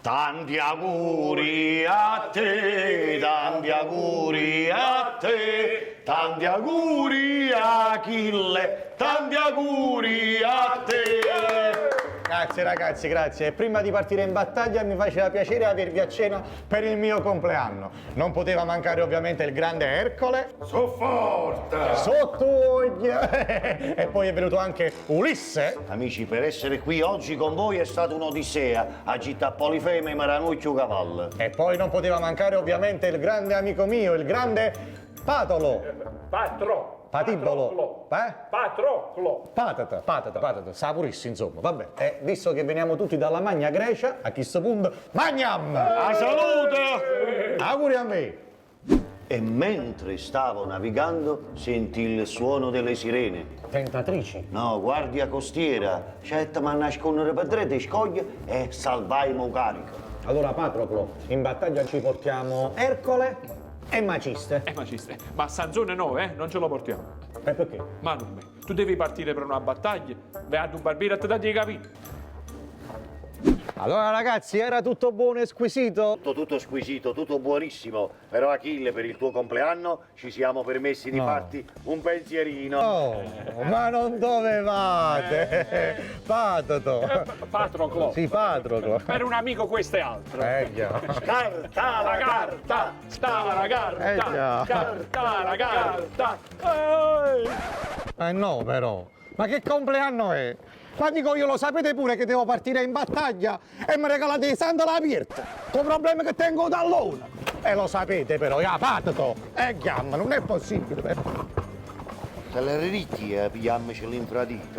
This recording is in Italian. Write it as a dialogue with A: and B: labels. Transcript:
A: Tanti auguri a te, tanti auguri a te, tanti auguri a Achille, tanti auguri a te.
B: Grazie ragazzi, grazie. E prima di partire in battaglia mi faceva piacere avervi a cena per il mio compleanno. Non poteva mancare ovviamente il grande Ercole.
C: Sofforta!
B: Sottoglia! E poi è venuto anche Ulisse.
A: Amici, per essere qui oggi con voi è stata un'odissea, agita Polifeme e Maranuccio Cavallo.
B: E poi non poteva mancare ovviamente il grande amico mio, il grande Patolo. Patibolo.
C: Patroclo.
B: Patata. Sapurissimo, insomma. Vabbè. E visto che veniamo tutti dalla Magna Grecia, a questo punto, Magnam!
A: A salute!
B: Auguri a me!
A: E mentre stavo navigando sentì il suono delle sirene.
B: Tentatrici.
A: No, guardia costiera, certo ma nascondere pedrete, scoglie e salvaimo carico.
B: Allora, Patroclo, in battaglia ci portiamo Ercole e Maciste.
C: Maciste, ma Sansone no, non ce lo portiamo.
B: E perché?
C: Ma non me. Tu devi partire per una battaglia, vai ad un barbiere a te dare i capelli.
B: Allora ragazzi, era tutto buono e squisito?
A: Tutto squisito, tutto buonissimo, però Achille per il tuo compleanno ci siamo permessi di farti un pensierino.
B: Oh, ma non dovevate! Patato!
C: Patroclo.
B: Sì, Patroclo.
C: Per un amico questo è altro.
B: Già.
A: Carta la carta!
C: Stava la carta,
B: già.
C: carta la carta.
B: No, però. Ma che compleanno è? Ma dico io, lo sapete pure che devo partire in battaglia e mi regalate i sandali aperti? Con problemi che tengo da allora. E lo sapete però, patato! Chiama, non è possibile.
A: Se le ricchi pigliammoci l'infradito.